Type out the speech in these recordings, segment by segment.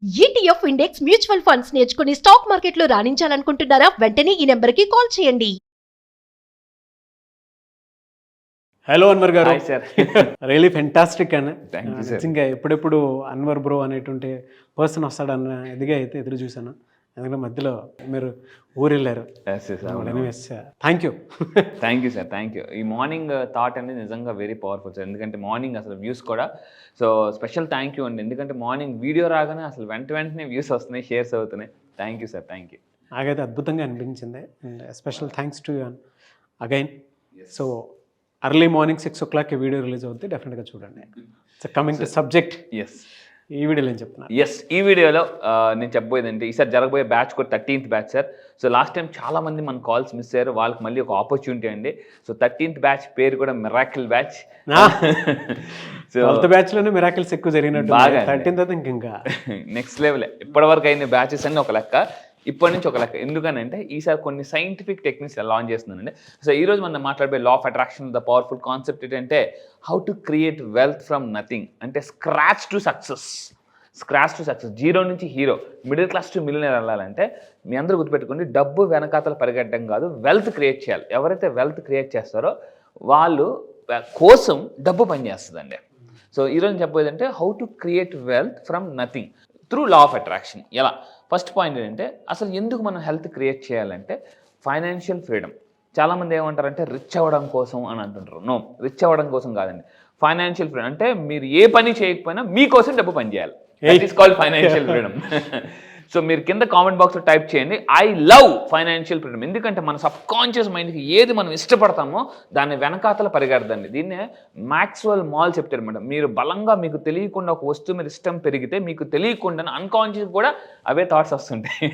ETF index mutual funds నేర్చుకుని stock మార్కెట్లో రాణించాలనుకుంటున్నారా? వెంటనే ఈ నెంబర్కి కాల్ చేయండి. హలో అన్వర్ గారు. Hi sir. రియలీ ఫెంటాస్టిక్ అన్న. Thank you, sir. నిజంగా ఎప్పుడెప్పుడు అన్వర్ బ్రో అనేటువంటి పర్సన్ వస్తాడన్న ఎదిగా అయితే ఎదురు చూశాను. ఎందుకంటే మధ్యలో మీరు ఊరు వెళ్ళారు. Thank you. Thank you sir, thank you. ఈ మార్నింగ్ థాట్ అనేది నిజంగా వెరీ పవర్ఫుల్ సార్. ఎందుకంటే మార్నింగ్ అసలు వ్యూస్ కూడా సో స్పెషల్ థ్యాంక్ యూ అండి. ఎందుకంటే మార్నింగ్ వీడియో రాగానే అసలు వెంటనే వ్యూస్ వస్తున్నాయి, షేర్స్ అవుతున్నాయి. Thank you sir, thank you. నాకైతే అద్భుతంగా అనిపించింది. And special thanks to you again. So early morning 6 o'clock video release అవుతుంది, డెఫినెట్గా చూడండి. So coming to subject, yes ఈ వీడియోలో ఏం చెప్తున్నారు? ఎస్, ఈ వీడియోలో నేను చెప్పబోయేదంటే ఈసారి జరగబోయే బ్యాచ్ కూడా 13th batch sir. So last time చాలామంది మన కాల్స్ మిస్ అయ్యారు, వాళ్ళకి మళ్ళీ ఒక ఆపర్చునిటీ అండి. సో 13th బ్యాచ్ పేరు కూడా మిరాకిల్ బ్యాచ్. సో 12th బ్యాచ్లోనే మిరాకిల్స్ ఎక్కువ జరిగినట్టు. బాగా 13th అయితే ఇంకా నెక్స్ట్ లెవెల్. ఇప్పటివరకు అయిన బ్యాచెస్ అన్ని ఒక లెక్క, ఇప్పటి నుంచి ఒక లెక్క. ఎందుకనంటే ఈసారి కొన్ని సైంటిఫిక్ టెక్నిక్స్ లాంచ్ చేస్తున్నానండి. సో ఈరోజు మనం మాట్లాడే law of attraction the powerful concept ఏంటంటే how to create wealth from nothing. అంటే స్క్రాచ్ టు సక్సెస్. జీరో నుంచి hero, middle class to millionaire వెళ్ళాలంటే మీ అందరూ గుర్తుపెట్టుకోండి, డబ్బు వెనకాతలు పరిగెట్టడం కాదు, వెల్త్ క్రియేట్ చేయాలి. ఎవరైతే వెల్త్ క్రియేట్ చేస్తారో వాళ్ళు కోసం డబ్బు పనిచేస్తుందండి. సో ఈరోజు చెప్పేది అంటే how to create wealth from nothing through law of attraction. ఎలా? ఫస్ట్ పాయింట్ ఏంటంటే అసలు ఎందుకు మనం హెల్త్ క్రియేట్ చేయాలంటే ఫైనాన్షియల్ ఫ్రీడమ్. చాలామంది ఏమంటారంటే రిచ్ అవ్వడం కోసం అని అంటుంటారు. నో, రిచ్ అవ్వడం కోసం కాదండి. ఫైనాన్షియల్ ఫ్రీడమ్ అంటే మీరు ఏ పని చేయకపోయినా మీకోసం డబ్బు పని చేయాలి. That is called financial freedom. So మీరు కింద కామెంట్ బాక్స్లో టైప్ చేయండి ఐ లవ్ ఫైనాన్షియల్ ఫ్రీడమ్. ఎందుకంటే మన సబ్ కాన్షియస్ మైండ్కి ఏది మనం ఇష్టపడతామో దాన్ని వెనకాతల పరిగెడదండి. దీన్నే మ్యాక్స్వెల్ మాల్ చెప్తారు అనమాట. మీరు బలంగా మీకు తెలియకుండా ఒక వస్తువు మీద ఇష్టం పెరిగితే మీకు తెలియకుండా అన్కాన్షియస్ కూడా అవే థాట్స్ వస్తుంటాయి.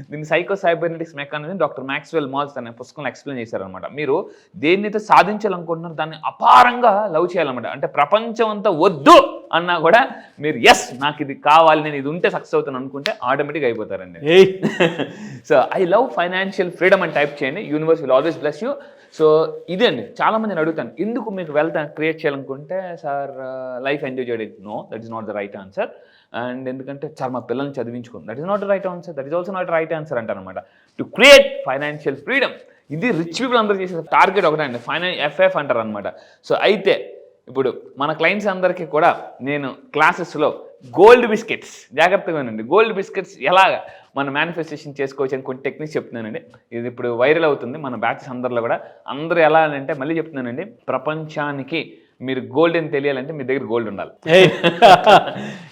దీన్ని psycho cybernetics mechanism doctor Maxwell malls అనే పుస్తకంలో ఎక్స్ప్లెయిన్ చేశారనమాట. మీరు దేన్నైతే సాధించాలనుకుంటున్నారో దాన్ని అపారంగా లవ్ చేయాలన్నమాట. అంటే ప్రపంచం అంతా వద్దు అన్నా కూడా మీరు ఎస్ నాకు ఇది కావాలి, నేను ఇది ఉంటే సక్సెస్ అవుతాను అనుకుంటే ఆటోమేటిక్గా అయిపోతారండి. So I love financial freedom అని టైప్ చేయండి, universe will always bless you. So ఇదే అండి, చాలా మందిని అడుగుతాను ఎందుకు మీకు వెల్త్ క్రియేట్ చేయాలనుకుంటే సార్ లైఫ్ ఎంజాయ్ చేయడం. No, that is not the right answer. And ఎందుకంటే సార్ మా పిల్లల్ని చదివించుకోండి, that is not the right answer. That is also not right answer అంటారనమాట. టు క్రియేట్ ఫైనాన్షియల్ ఫ్రీడమ్, ఇది రిచ్ పీపుల్ అందరూ చేసే టార్గెట్ ఒకటే అండి, ఎఫ్ఎఫ్ అంటారు అనమాట. సో అయితే ఇప్పుడు మన క్లయింట్స్ అందరికీ కూడా నేను క్లాసెస్లో గోల్డ్ బిస్కెట్స్, జాగ్రత్తగా వినండి, గోల్డ్ బిస్కెట్స్ ఎలాగ మనం మేనిఫెస్టేషన్ చేసుకోవచ్చు అని కొన్ని టెక్నిక్స్ చెప్తున్నానండి. ఇది ఇప్పుడు వైరల్ అవుతుంది మన బ్యాచెస్ అందరిలో కూడా. అందరూ ఎలా అని అంటే మళ్ళీ చెప్తున్నానండి, ప్రపంచానికి మీరు గోల్డ్ అని తెలియాలంటే మీ దగ్గర గోల్డ్ ఉండాలి.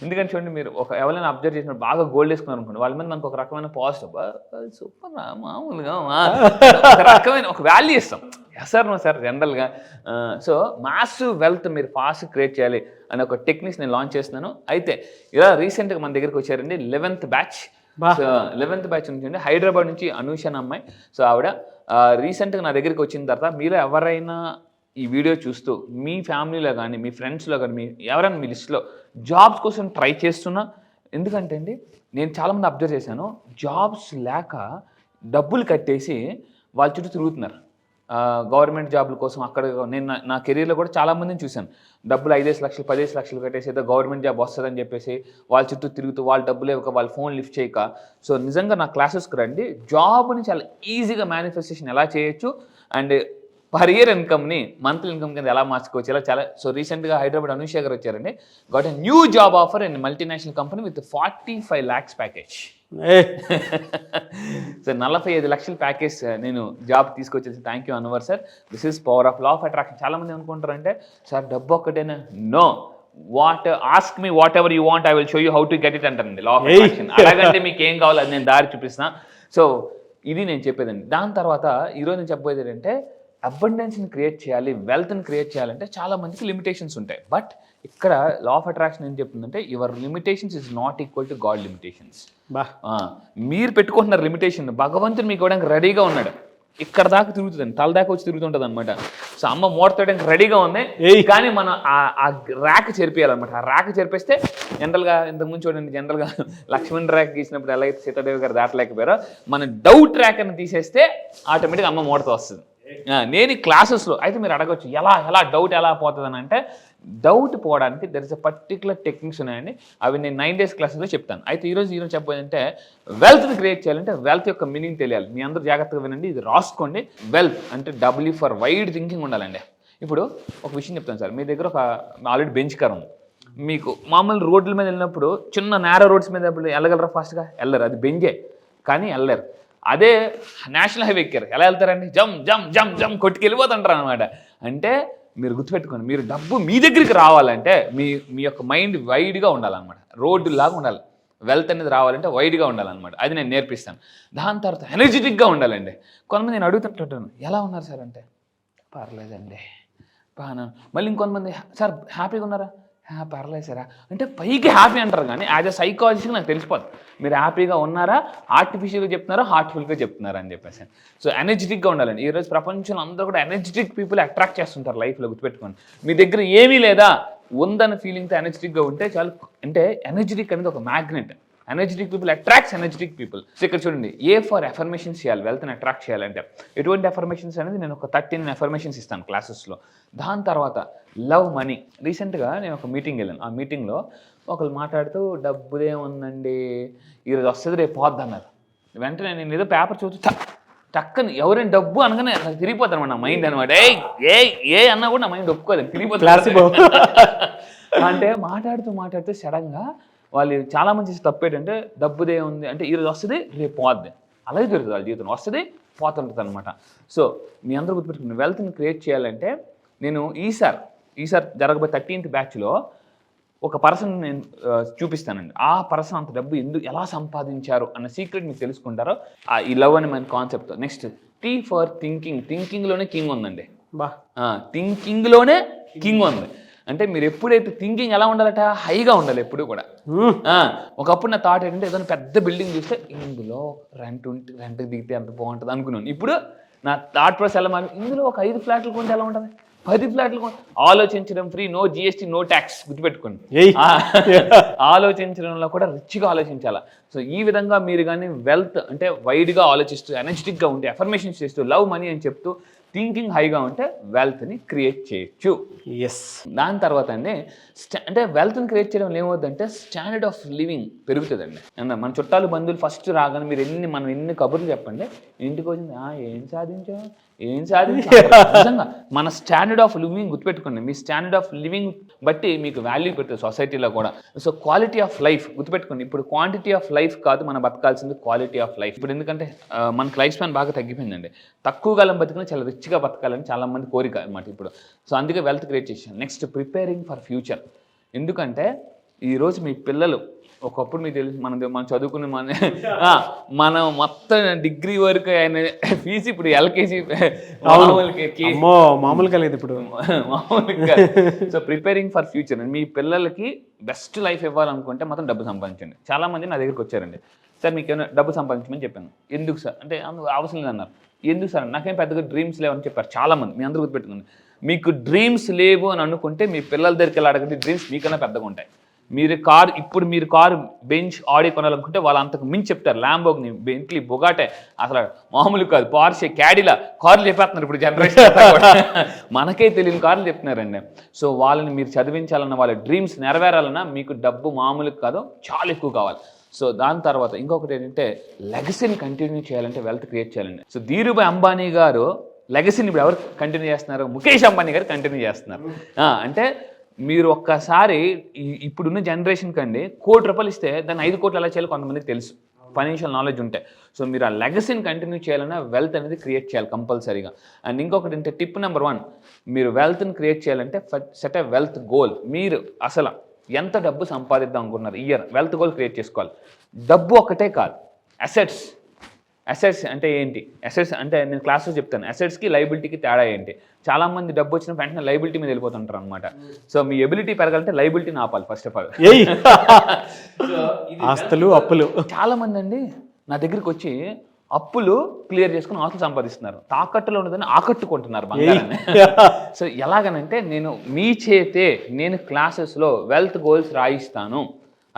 ఎందుకంటే చూడండి, మీరు ఎవరైనా అబ్జర్వ్ చేసినప్పుడు బాగా గోల్డ్ వేసుకున్నారు అనుకోండి, వాళ్ళ మీద మనకు ఒక రకమైన పాజిటివ్ సూపర్ మామూలుగా ఒక రకమైన ఒక వాల్యూ ఇస్తాం. సార్ నో సార్ జనరల్గా. సో మాసివ్ వెల్త్ మీరు ఫాస్ట్ క్రియేట్ చేయాలి అనే ఒక టెక్నిక్స్ నేను లాంచ్ చేస్తున్నాను. అయితే ఇలా రీసెంట్గా మన దగ్గరికి వచ్చారండి 11th batch. So 11th batch నుంచి హైదరాబాద్ నుంచి అనూష అనే అమ్మాయి. సో ఆవిడ రీసెంట్గా నా దగ్గరికి వచ్చిన తర్వాత మీరు ఎవరైనా ఈ వీడియో చూస్తూ మీ ఫ్యామిలీలో కానీ మీ ఫ్రెండ్స్లో కానీ మీ ఎవరైనా మీ లిస్ట్లో జాబ్స్ కోసం ట్రై చేస్తున్నా, ఎందుకంటే అండి నేను చాలామంది అబ్జర్వ్ చేశాను, జాబ్స్ లేక డబ్బులు కట్టేసి వాళ్ళ చుట్టూ తిరుగుతున్నారు గవర్నమెంట్ జాబ్ల కోసం. అక్కడ నేను నా కెరీర్లో కూడా చాలామందిని చూశాను, డబ్బులు 5 లక్షలు 10 లక్షలు కట్టేసి ఏదో గవర్నమెంట్ జాబ్ వస్తుందని చెప్పేసి వాళ్ళ చుట్టూ తిరుగుతూ వాళ్ళ డబ్బులు ఇవ్వక వాళ్ళ ఫోన్ లిఫ్ట్ చేయక. సో నిజంగా నా క్లాసెస్కి రండి, జాబ్ని చాలా ఈజీగా మేనిఫెస్టేషన్ ఎలా చేయొచ్చు అండ్ పర్ ఇయర్ ఇన్కమ్ని మంత్లీ ఇన్కమ్ కింద ఎలా మార్చుకోవచ్చు ఇలా చాలా. సో రీసెంట్గా హైదరాబాద్ అనూష గారు వచ్చారండి, got a new job offer in multinational company with 45 lakhs package. So 45 లక్షల ప్యాకేజ్ నేను జాబ్ తీసుకొచ్చేసి. Thank you Anwar sir, this is power of law of attraction. చాలామంది అనుకుంటారంటే సార్ డబ్బు ఒక్కటేనా? No, ask me whatever you want, I will show you how to get it అంటారండి law of attraction. అలాగంటే మీకు ఏం కావాలో అది నేను దారి చూపిస్తాను. సో ఇది నేను చెప్పేదండి. దాని తర్వాత ఈరోజు నేను చెప్పబోయేది ఏంటంటే అబండెన్స్ని క్రియేట్ చేయాలి, వెల్త్ని క్రియేట్ చేయాలంటే చాలా మందికి లిమిటేషన్స్ ఉంటాయి. బట్ ఇక్కడ లా ఆఫ్ అట్రాక్షన్ ఏం చెప్తుందంటే your limitations is not equal to God limitations. మీరు పెట్టుకుంటున్న లిమిటేషన్ భగవంతుడు మీకు ఇవ్వడానికి రెడీగా ఉన్నాడు. ఇక్కడ దాకా తిరుగుతుందండి, తల దాకా వచ్చి తిరుగుతుంటుంది అనమాట. సో అమ్మ మోడతోయడానికి రెడీగా ఉంది, కానీ మనం ఆ ర్యాక్ చెరిపేయాలన్నమాట. ఆ ర్యాక్ చెరిపేస్తే జనరల్గా ఇంతకుముందు చూడండి, జనరల్గా లక్ష్మణ్ ర్యాక్ గీసినప్పుడు ఎలా అయితే సీతాదేవి గారు దాటలేకపోయారో, మన డౌట్ ర్యాక్ అని తీసేస్తే ఆటోమేటిక్గా అమ్మ మోడతో వస్తుంది. నేను ఈ క్లాసెస్లో అయితే మీరు అడగచ్చు ఎలా డౌట్ ఎలా పోతుంది అని అంటే, డౌట్ పోవడానికి there is a particular techniques ఉన్నాయండి. అవి నేను 9 days క్లాసెస్లో చెప్తాను. అయితే ఈరోజు చెప్పబోయేదంటే వెల్త్ని క్రియేట్ చేయాలంటే వెల్త్ యొక్క మీనింగ్ తెలియాలి. మీ అందరూ జాగ్రత్తగా వినండి, ఇది రాసుకోండి. వెల్త్ అంటే W ఫర్ వైడ్ థింకింగ్ ఉండాలండి. ఇప్పుడు ఒక విషయం చెప్తాను సార్, మీ దగ్గర ఒక ఆల్రెడీ బెంచ్ కార్ ఉంది. మీకు మామూలు రోడ్ల మీద వెళ్ళినప్పుడు చిన్న నేరో రోడ్స్ మీద వెళ్ళగలరా ఫాస్ట్గా? వెళ్ళరు, అది బెంజే, కానీ వెళ్ళరు. అదే నేషనల్ హైవే ఎక్కారు, ఎలా వెళ్తారండి? జమ్ జమ్ జమ్ జమ్ కొట్టుకు వెళ్ళిపోతుంటారు అనమాట. అంటే మీరు గుర్తుపెట్టుకోండి, మీరు డబ్బు మీ దగ్గరికి రావాలంటే మీ యొక్క మైండ్ వైడ్గా ఉండాలన్నమాట, రోడ్డులాగా ఉండాలి. వెల్త్ అనేది రావాలంటే వైడ్గా ఉండాలన్నమాట. అది నేను నేర్పిస్తాను. దాని తర్వాత ఎనర్జెటిక్గా ఉండాలండి. కొంతమంది నేను అడుగుతుంటాను, ఎలా ఉన్నారు సార్ అంటే, పర్లేదండి బాగా. మళ్ళీ ఇంకొంతమంది, సార్ హ్యాపీగా ఉన్నారా? పర్లేదు సారా అంటే పైకి హ్యాపీ అంటారు, కానీ యాజ్ అ సైకాలజిస్ట్గా నాకు తెలిసిపోతుంది మీరు హ్యాపీగా ఉన్నారా, ఆర్టిఫిషియల్గా చెప్తున్నారా, హార్ట్ఫుల్గా చెప్తున్నారా అని చెప్పేసి. సో ఎనర్జెటిక్గా ఉండాలండి. ఈరోజు ప్రపంచంలో అందరూ కూడా ఎనర్జెటిక్ పీపుల్ అట్రాక్ట్ చేస్తుంటారు లైఫ్లో, గుర్తుపెట్టుకోండి. మీ దగ్గర ఏమీ లేదా, ఉందన్న ఫీలింగ్తో ఎనర్జెటిక్గా ఉంటే చాలు. అంటే ఎనర్జెటిక్ అనేది ఒక magnet. Energetic people attracts energetic people. So ఇక్కడ చూడండి, ఏ ఫర్ ఎఫర్మేషన్స్ చేయాలి వెల్త్ని అట్రాక్ట్ చేయాలంటే. ఎటువంటి ఎఫర్మేషన్స్ అనేది నేను ఒక 13 ఎఫర్మేషన్స్ ఇస్తాను క్లాసెస్లో. దాని తర్వాత లవ్ మనీ. రీసెంట్గా నేను ఒక మీటింగ్ వెళ్ళాను. ఆ మీటింగ్లో ఒకళ్ళు మాట్లాడుతూ, డబ్బుదే ఉందండి, ఈరోజు వస్తుంది రేపు పోద్ది అన్నారు. వెంటనే నేను ఏదో పేపర్ చూస్తూ టక్కని ఎవరైనా డబ్బు అనగానే తిరిగిపోతాను అనమాట నా మైండ్ అనమాట. ఏ అన్నా కూడా నా మైండ్ ఒప్పుకోలేదు, తిరిగిపోతుంది. అంటే మాట్లాడుతూ సడన్గా వాళ్ళు చాలా మంది తప్పు ఏంటంటే, డబ్బుదే ఉంది అంటే ఈరోజు వస్తుంది రేపు పోద్ది, అలాగే జరుగుతుంది వాళ్ళ జీవితం, వస్తుంది పోతుంటుంది అనమాట. సో మీ అందరూ గుర్తుపెట్టుకుని వెల్త్ని క్రియేట్ చేయాలంటే, నేను ఈసారి జరగబోయే 13th బ్యాచ్లో ఒక పర్సన్ నేను చూపిస్తానండి. ఆ పర్సన్ అంత డబ్బు ఎలా సంపాదించారు అన్న సీక్రెట్ మీకు తెలుసుకుంటారో ఈ లవ్ అనే మన కాన్సెప్ట్. నెక్స్ట్ T ఫర్ థింకింగ్లోనే కింగ్ ఉందండి. థింకింగ్లోనే కింగ్ ఉంది. అంటే మీరు ఎప్పుడైతే థింకింగ్ ఎలా ఉండాలట, హైగా ఉండాలి ఎప్పుడు కూడా. ఒకప్పుడు నా థాట్ ఏంటంటే, ఏదైనా పెద్ద బిల్డింగ్ చూస్తే ఇందులో రెంట్కి దిగితే ఎంత బాగుంటుంది అనుకున్నాను. ఇప్పుడు నా థాట్ ప్రాసెస్ ఎలా మారి, ఇందులో ఒక 5 ఫ్లాట్లు కొంటే ఎలా ఉంటుంది, 10 ఫ్లాట్లు ఆలోచించడం free, no GST no tax, గుర్తుపెట్టుకోండి. ఆలోచించడంలో కూడా రిచ్గా ఆలోచించాలా. సో ఈ విధంగా మీరు కానీ వెల్త్ అంటే వైడ్గా ఆలోచిస్తూ, ఎనర్జెటిక్గా ఉంటే, ఎఫర్మేషన్స్ చేస్తూ, లవ్ మనీ అని చెప్తూ థింకింగ్ హైగా ఉంటే వెల్త్ని క్రియేట్ చేయొచ్చు. దాని తర్వాత అండి అంటే వెల్త్ని క్రియేట్ చేయడం ఏమవుతుందంటే, స్టాండర్డ్ ఆఫ్ లివింగ్ పెరుగుతుందండి. మన చుట్టాలు బంధువులు ఫస్ట్ రాగానే మీరు మనం ఎన్ని కబుర్లు చెప్పండి, ఇంటికి వచ్చింది ఏం సాధించావు నిజంగా మన స్టాండర్డ్ ఆఫ్ లివింగ్ గుర్తుపెట్టుకోండి. మీ స్టాండర్డ్ ఆఫ్ లివింగ్ బట్టి మీకు వాల్యూ పెడుతుంది సొసైటీలో కూడా. సో క్వాలిటీ ఆఫ్ లైఫ్ గుర్తుపెట్టుకోండి. ఇప్పుడు క్వాంటిటీ ఆఫ్ లైఫ్ కాదు మనం బతకాల్సింది, క్వాలిటీ ఆఫ్ లైఫ్. ఇప్పుడు ఎందుకంటే మనకి లైఫ్ స్పాన్ బాగా తగ్గిపోయిందండి. తక్కువ కాలం బతికినా చాలా రిచ్గా బతకాలని చాలా మంది కోరిక అనమాట ఇప్పుడు. సో అందుకే వెల్త్ క్రియేట్ చేశాను. Next preparing for future. ఎందుకంటే ఈరోజు మీ పిల్లలు ఒకప్పుడు మీకు తెలుసు, మనం చదువుకునే మనం మొత్తం డిగ్రీ వరకు ఆయన ఫీజు ఇప్పుడు LKG మామూలుగా లేదు ఇప్పుడు, మామూలుగా. So preparing for future. మీ పిల్లలకి బెస్ట్ లైఫ్ ఇవ్వాలనుకుంటే మాత్రం డబ్బు సంపాదించండి. చాలా మంది నా దగ్గరికి వచ్చారండి, సార్ మీకు ఏమైనా డబ్బు సంపాదించమని చెప్పాను. ఎందుకు సార్ అంటే, అవసరం లేదన్నారు. ఎందుకు సార్? నాకేం పెద్దగా డ్రీమ్స్ లేవని చెప్పారు చాలామంది. మీ అందరూ గుర్తుపెట్టుకోండి, మీకు డ్రీమ్స్ లేవు అని అనుకుంటే మీ పిల్లల దగ్గరికి వెళ్ళి అడగండి, డ్రీమ్స్ మీకన్నా పెద్దగా ఉంటాయి. మీరు కారు బెంచ్ ఆడి కొనాలనుకుంటే వాళ్ళు అంతకు మించి చెప్తారు. ల్యాంబోర్గిని, బెంట్లీ, బొగాటే, అసలు మామూలు కాదు, పోర్షే, క్యాడిలా కార్లు చెప్పేస్తున్నారు ఇప్పుడు జనరేషన్. మనకే తెలియని కార్లు చెప్తున్నారండి. సో వాళ్ళని మీరు చదివించాలన్న, వాళ్ళ డ్రీమ్స్ నెరవేరాలన్నా మీకు డబ్బు మామూలు కాదు, చాలా ఎక్కువ కావాలి. సో దాని తర్వాత ఇంకొకటి ఏంటంటే, లెగసీని కంటిన్యూ చేయాలంటే వెల్త్ క్రియేట్ చేయాలండి. సో ధీరుభాయ్ అంబానీ గారు లెగసీని ఇప్పుడు ఎవరు కంటిన్యూ చేస్తున్నారు? ముఖేష్ అంబానీ గారు కంటిన్యూ చేస్తున్నారు. అంటే మీరు ఒక్కసారి ఇప్పుడున్న జనరేషన్ కండి ₹1,00,00,000 ఇస్తే దాన్ని 5 కోట్లు ఎలా చేయాలో కొంతమందికి తెలుసు, ఫైనాన్షియల్ నాలెడ్జ్ ఉంటే. సో మీరు ఆ లెగసీని కంటిన్యూ చేయాలన్నా వెల్త్ అనేది క్రియేట్ చేయాలి కంపల్సరీగా. అండ్ ఇంకొకటి అంటే టిప్ నెంబర్ 1, మీరు వెల్త్ని క్రియేట్ చేయాలంటే సెట్ ఎ వెల్త్ గోల్. మీరు అసలు ఎంత డబ్బు సంపాదిద్దాం అనుకుంటున్నారు ఇయర్, వెల్త్ గోల్ క్రియేట్ చేసుకోవాలి. డబ్బు ఒక్కటే కాదు, అసెట్స్ అంటే ఏంటి? అసెట్స్ అంటే నేను క్లాస్లో చెప్తాను, అసెట్స్కి లైబిలిటీకి తేడా ఏంటి. చాలామంది డబ్బు వచ్చిన వెంటనే లైబిలిటీ మీద వెళ్ళిపోతుంటారు అనమాట. సో మీ ఎబిలిటీ పెరగాలంటే లైబిలిటీని ఆపాలి ఫస్ట్ ఆఫ్ ఆల్. ఆస్తులు అప్పులు. చాలామంది అండి నా దగ్గరికి వచ్చి అప్పులు క్లియర్ చేసుకుని ఆస్తులు సంపాదిస్తున్నారు, తాకట్టులో ఉన్నదని ఆకట్టుకుంటున్నారు బంగారాన్ని. సో ఎలాగనంటే, నేను మీ చేతే నేను క్లాసెస్లో వెల్త్ గోల్స్ రాయిస్తాను,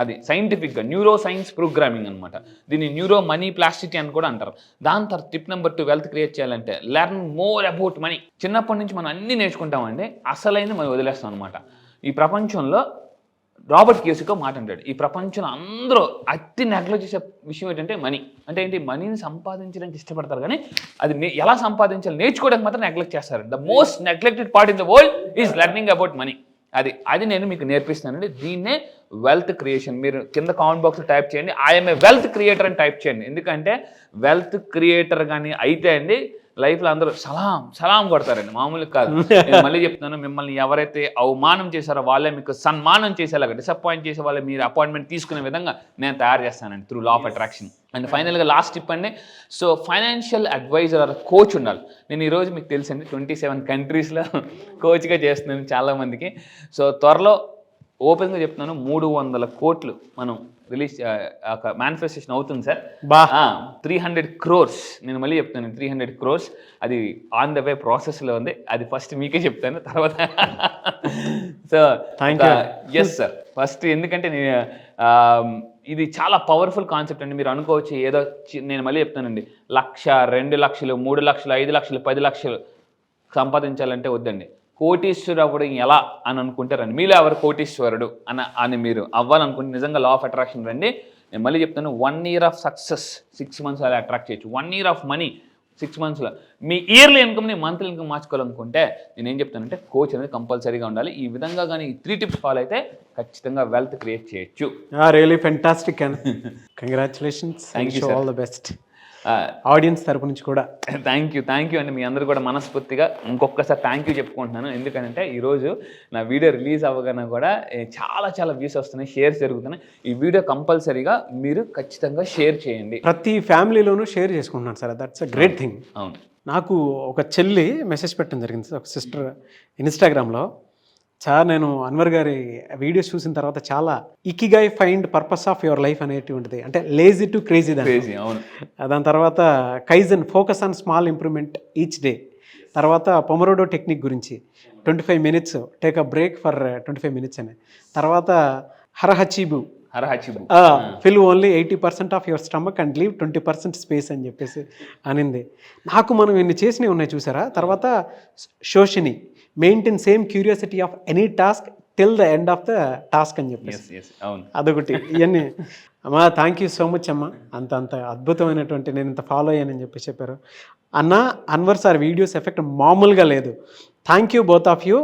అది సైంటిఫిక్గా న్యూరో సైన్స్ ప్రోగ్రామింగ్ అనమాట. దీన్ని న్యూరో మనీ ప్లాస్టిసిటీ అని కూడా అంటారు. దాని తర్వాత టిప్ నెంబర్ 2 వెల్త్ క్రియేట్ చేయాలంటే లెర్న్ మోర్ అబౌట్ మనీ. చిన్నప్పటి నుంచి మనం అన్నీ నేర్చుకుంటామండి, అసలైన మనం వదిలేస్తాం అనమాట. ఈ ప్రపంచంలో రాబర్ట్ కియోసాకి మాట అంటాడు, ఈ ప్రపంచంలో అందరూ అతి నెగ్లెక్ట్ చేసే విషయం ఏంటంటే మనీ. అంటే ఏంటి, మనీని సంపాదించడానికి ఇష్టపడతారు కానీ అది ఎలా సంపాదించాలి నేర్చుకోవడానికి మాత్రం నెగ్లెక్ట్ చేస్తారు. The most neglected part in the world is learning about money. అది నేను మీకు నేర్పిస్తానండి. దీన్నే వెల్త్ క్రియేషన్. మీరు కింద కామెంట్ బాక్స్లో టైప్ చేయండి, ఐఎమ్ ఏ వెల్త్ క్రియేటర్ అని టైప్ చేయండి. ఎందుకంటే వెల్త్ క్రియేటర్ కానీ అయితే అండి లైఫ్లో అందరూ సలాం కొడతారండి, మామూలుగా కాదు. నేను మళ్ళీ చెప్తున్నాను, మిమ్మల్ని ఎవరైతే అవమానం చేశారో వాళ్ళే మీకు సన్మానం చేసేలాగా, డిసప్పాయింట్ చేసే వాళ్ళే మీరు అపాయింట్మెంట్ తీసుకునే విధంగా నేను తయారు చేస్తానండి through law of attraction. And ఫైనల్గా లాస్ట్ టిప్ అండి, so financial advisor or coach ఉండాలి. నేను ఈరోజు మీకు తెలుసండి 27 కంట్రీస్లో కోచ్గా చేస్తున్నాను చాలామందికి. సో త్వరలో ఓపెన్గా చెప్తున్నాను 300 కోట్లు మనం రిలీజ్ ఒక మేనిఫెస్టేషన్ అవుతుంది సార్. 300 crores. నేను మళ్ళీ చెప్తాను 300 crores. అది ఆన్ ద వే ప్రాసెస్లో ఉంది. అది ఫస్ట్ మీకే చెప్తాను తర్వాత. సో ఎస్ సార్, ఫస్ట్ ఎందుకంటే ఇది చాలా పవర్ఫుల్ కాన్సెప్ట్ అండి. మీరు అనుకోవచ్చు ఏదో, నేను మళ్ళీ చెప్తానండి 1,00,000, 2,00,000, 3,00,000, 5,00,000, 10,00,000 సంపాదించాలంటే వద్దండి. కోటీశ్వరుడు అవ్వడం ఎలా అని అనుకుంటారండి. మీలో ఎవరు కోటీశ్వరుడు అని మీరు అవ్వాలనుకుంటే నిజంగా లా ఆఫ్ అట్రాక్షన్ రండి. నేను మళ్ళీ చెప్తాను, 1 year ఆఫ్ సక్సెస్ 6 months అలా అట్రాక్ట్ చేయొచ్చు. 1 year ఆఫ్ మనీ 6 monthsలో. మీ ఇయర్లీ ఇన్కమ్ని మంత్లీ ఇన్కమ్ మార్చుకోవాలనుకుంటే నేను ఏం చెప్తానంటే కోచ్ అనేది కంపల్సరీగా ఉండాలి. ఈ విధంగా కానీ ఈ 3 tips ఫాలో అయితే ఖచ్చితంగా వెల్త్ క్రియేట్ చేయొచ్చు. Really fantastic and congratulations, all the best audience తరపు నుంచి కూడా. థ్యాంక్ యూ అండి. మీ అందరూ కూడా మనస్ఫూర్తిగా ఇంకొకసారి థ్యాంక్ యూ చెప్పుకుంటున్నాను. ఎందుకంటే ఈరోజు నా వీడియో రిలీజ్ అవ్వగానే కూడా చాలా వ్యూస్ వస్తున్నాయి, షేర్స్ జరుగుతున్నాయి. ఈ వీడియో కంపల్సరీగా మీరు ఖచ్చితంగా షేర్ చేయండి. ప్రతి ఫ్యామిలీలోనూ షేర్ చేసుకుంటున్నాను sir, that's a great thing. అవును, నాకు ఒక చెల్లి మెసేజ్ పెట్టడం జరిగింది, ఒక సిస్టర్ ఇన్స్టాగ్రామ్లో. నేను అన్వర్ గారి వీడియోస్ చూసిన తర్వాత చాలా ikigai find purpose of your life అనేటువంటిది, అంటే లేజీ టు క్రేజీ. అవును. దాని తర్వాత kaizen focus on small improvement each day. తర్వాత పొమరోడో టెక్నిక్ గురించి 25 minutes take a break for 25 minutes అని. తర్వాత హరహచిబు fill only 80% of your stomach and leave 20% space అని చెప్పేసి అనింది. నాకు మనం ఇన్ని చేసినవి ఉన్నాయి చూసారా. తర్వాత శోషిని maintain same curiosity of any task till the end of the task అని చెప్పేసి అదొకటి. ఇవన్నీ అమ్మా థ్యాంక్ యూ సో మచ్ అమ్మా, అంత అద్భుతమైనటువంటి నేను ఇంత ఫాలో అయ్యానని చెప్పేసి చెప్పారు. అన్న అన్వర్ సార్ వీడియోస్ ఎఫెక్ట్ మామూలుగా లేదు. Thank you both of you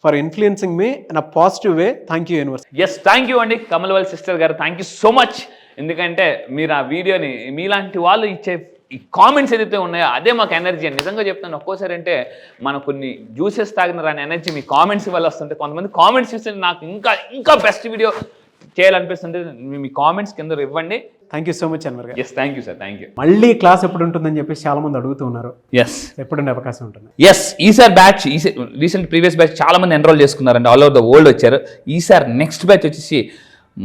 for influencing మీ in a positive way. Thank you universe. Yes, thank you అండి కమల్వల్ సిస్టర్ గారు, థ్యాంక్ యూ సో మచ్. ఎందుకంటే మీరు ఆ వీడియోని మీలాంటి వాళ్ళు ఇచ్చే ఈ కామెంట్స్ ఏదైతే ఉన్నాయో అదే మాకు ఎనర్జీ అని నిజంగా చెప్తాను. ఒక్కోసారి అంటే మనం కొన్ని జ్యూసెస్ తాగిన రాని ఎనర్జీ మీ కామెంట్స్ వల్ల వస్తుంటే, కొంతమంది కామెంట్స్ చూస్తే నాకు ఇంకా బెస్ట్ వీడియో చేయాలనిపిస్తుంటే మీ కామెంట్స్ కింద ఇవ్వండి. Thank you so much Anwar garu. Yes, thank you sir, thank you. మళ్ళీ క్లాస్ ఎప్పుడు ఉంటుందని చెప్పేసి చాలా మంది అడుగుతూ ఉన్నారు. ఎస్, ఎప్పుడుండే అవకాశం ఉంటుంది? ఎస్, ఈసారి బ్యాచ్ రీసెంట్ ప్రీవియస్ బ్యాచ్ చాలా మంది ఎన్రోల్ చేసుకున్నారండి, ఆల్ ఓవర్ ద వరల్డ్ వచ్చారు. ఈసారి నెక్స్ట్ బ్యాచ్ వచ్చేసి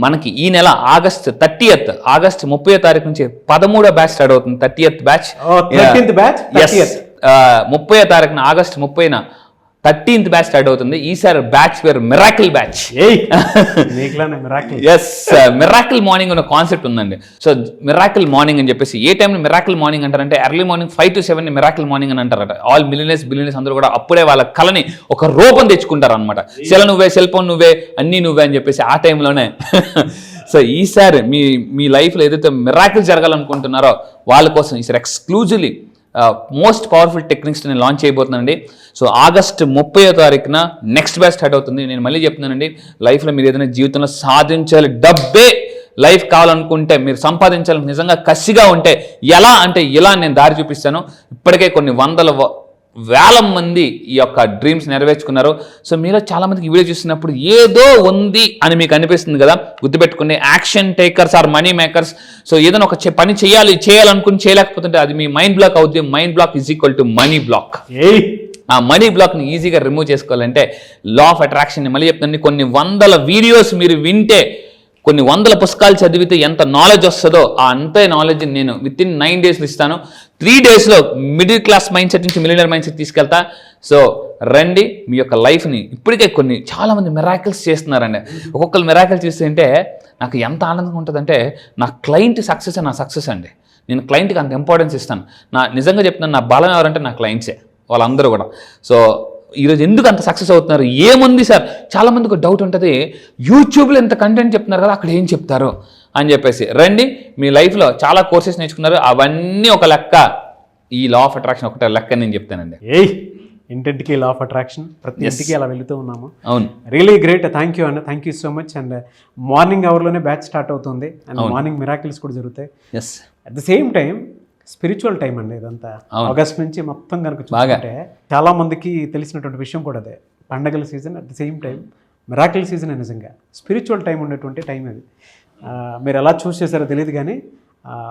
మనకి ఈ నెల ఆగస్ట్ 30వ తారీఖు నుంచి 13వ బ్యాచ్ స్టార్ట్ అవుతుంది. 30th batch. 30వ తారీఖున ఆగస్ట్ 30న 13th బ్యాచ్ స్టార్ట్ అవుతుంది. ఈసారి బ్యాచ్ పేరు miracle batch. Yes, miracle morning అనే కాన్సెప్ట్ ఉందండి. సో మిరాకిల్ మార్నింగ్ అని చెప్పేసి ఏ టైంలో మిరాకిల్ మార్నింగ్ అంటారంటే early morning 5 to 7 miracle morning అని అంటారట. ఆల్ బిలియనర్స్ అందరూ కూడా అప్పుడే వాళ్ళ కళని ఒక రూపం తెచ్చుకుంటారు అనమాట. సెల్ ఫోన్ నువ్వే అన్నీ నువ్వే అని చెప్పేసి ఆ టైంలోనే. సో ఈసారి మీ లైఫ్లో ఏదైతే మిరాకిల్ జరగాలనుకుంటున్నారో వాళ్ళ కోసం ఈసారి ఎక్స్క్లూజివ్లీ మోస్ట్ పవర్ఫుల్ టెక్నిక్స్ నేను లాంచ్ చేయబోతున్నానండి. సో ఆగస్ట్ 30వ తారీఖున నెక్స్ట్ బ్యాచ్ స్టార్ట్ అవుతుంది. నేను మళ్ళీ చెప్తున్నానండి, లైఫ్లో మీరు ఏదైనా జీవితంలో సాధించాలి, డబ్బే లైఫ్ కావాలనుకుంటే, మీరు సంపాదించాలని నిజంగా కసిగా ఉంటే ఎలా అంటే ఇలా నేను దారి చూపిస్తాను. ఇప్పటికే కొన్ని వేల మంది ఈ యొక్క డ్రీమ్స్ నెరవేర్చుకున్నారు. సో మీలో చాలా మందికి ఈ వీడియో చూస్తున్నప్పుడు ఏదో ఉంది అని మీకు అనిపిస్తుంది కదా, గుర్తుపెట్టుకుని action takers are money makers. So ఏదైనా ఒక పని చేయాలనుకుని చేయలేకపోతుంటే అది మీ మైండ్ బ్లాక్ అవుతుంది. Mind block is equal to money block. ఆ మనీ బ్లాక్ని ఈజీగా రిమూవ్ చేసుకోవాలంటే లా ఆఫ్ అట్రాక్షన్ మళ్ళీ చెప్తాను, కొన్ని 100 వీడియోస్ మీరు వింటే కొన్ని వందల పుస్తకాలు చదివితే ఎంత నాలెడ్జ్ వస్తుందో ఆ అంతే నాలెడ్జ్ నేను విత్ ఇన్ 9 days ఇస్తాను. 3 daysలో మిడిల్ క్లాస్ మైండ్ సెట్ నుంచి మిలియనర్ మైండ్ సెట్ తీసుకెళ్తా. సో రండి, మీ యొక్క లైఫ్ని ఇప్పటికే చాలామంది మిరాకిల్స్ చేస్తున్నారండి. ఒక్కొక్కరు మిరాకిల్ చేస్తుంటే నాకు ఎంత ఆనందంగా ఉంటుందంటే నా క్లయింట్ సక్సెస్ నా సక్సెస్ అండి. నేను క్లయింట్కి అంత ఇంపార్టెన్స్ ఇస్తాను. నిజంగా చెప్తున్నాను, నా బలం ఎవరంటే నా క్లయింట్సే, వాళ్ళందరూ కూడా. సో ఈరోజు ఎందుకు అంత సక్సెస్ అవుతున్నారు? ఏముంది సార్, చాలామందికి ఒక డౌట్ ఉంటుంది, యూట్యూబ్లో ఎంత కంటెంట్ చెప్తున్నారు కదా, అక్కడ ఏం చెప్తారు అని చెప్పేసి. రండి, మీ లైఫ్లో చాలా కోర్సెస్ నేర్చుకున్నారు, అవన్నీ ఒక లెక్క. ఈ లా ఆఫ్ అట్రాక్షన్ ఒకటే లెక్క అని నేను చెప్తానండి. ఇంటింటికి లా ఆఫ్ అట్రాక్షన్, ప్రతి ఇంటికి అలా వెళుతూ ఉన్నాము. అవును, రియలీ గ్రేట్. థ్యాంక్ యూ అన్న, thank you so much. And morning అవర్లోనే బ్యాచ్ స్టార్ట్ అవుతుంది అండ్ మార్నింగ్ మిరాకిల్స్ కూడా జరుగుతాయి. Yes, at the same time spiritual time అండి ఇదంతా. ఆగస్ట్ నుంచి మొత్తం కనుక చూసుకుంటే చాలా మందికి తెలిసినటువంటి విషయం కూడా అదే. పండగల season, at the same time miracle season. నిజంగా స్పిరిచువల్ టైం ఉన్నటువంటి టైం అది. మీరు ఎలా చూస్ చేశారో తెలియదు కానీ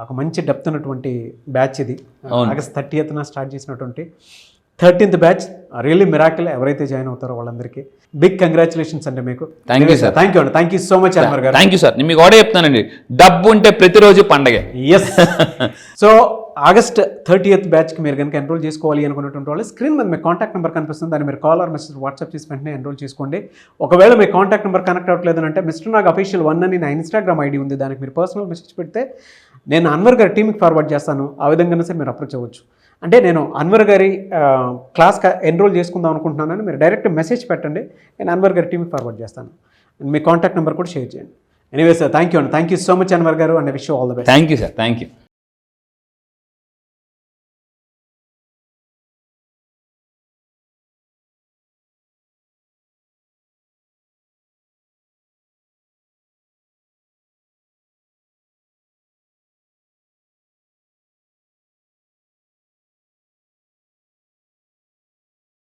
ఒక మంచి డెప్త్ ఉన్నటువంటి బ్యాచ్ ఇది. ఆగస్ట్ 30th స్టార్ట్ చేసినటువంటి 13th బ్యాచ్. Really miracle. ఎవరైతే జాయిన్ అవుతారో వాళ్ళందరికీ బిగ్ కంగ్రాచులేషన్స్ అండి మీకు. Thank you sir. Thank you అండి, thank you so much Anwar garu. Thank you sir. నేను మీకు కూడా చెప్తానండి, డబ్బు ఉంటే ప్రతిరోజు పండగే. ఎస్. సో ఆగస్ట్ 30th బ్యాచ్కి మీరు కనుక ఎన్రోల్ చేసుకోవాలి అనుకున్నటువంటి వాళ్ళు స్క్రీన్ మీద మీ కాంటాక్ట్ నెంబర్ కనిపిస్తుంది, దాన్ని మీరు కాల్ ఆర్ మెసేజ్ వాట్సాప్ చేసి వెంటనే ఎన్రోల్ చేసుకోండి. ఒకవేళ మీ కాంటాక్ట్ నెంబర్ కనెక్ట్ అవ్వట్లేదు అంటే మిస్టర్ నాగ్ అఫీషియల్ 1 అని నా ఇన్స్టాగ్రామ్ ఐడి ఉంది, దానికి మీరు పర్సనల్ మెసేజ్ పెడితే నేను అన్వర్ గారి టీమ్కి ఫార్వర్డ్ చేస్తాను. ఆ విధంగా సరే మీరు అప్రోచ్ అవ్వచ్చు. అంటే నేను అన్వర్ గారి క్లాస్ ఎన్రోల్ చేసుకుందాం అనుకుంటున్నానని మీరు డైరెక్ట్ మెసేజ్ పెట్టండి, నేను అన్వర్ గారి టీమ్కి ఫార్వర్డ్ చేస్తాను. మీ కాంటాక్ట్ నెంబర్ కూడా షేర్ చేయండి. ఎనీవే సార్, థ్యాంక్ యూ అండి, thank you so much Anwar garu, and wish you all the best. Thank you sir. Thank you.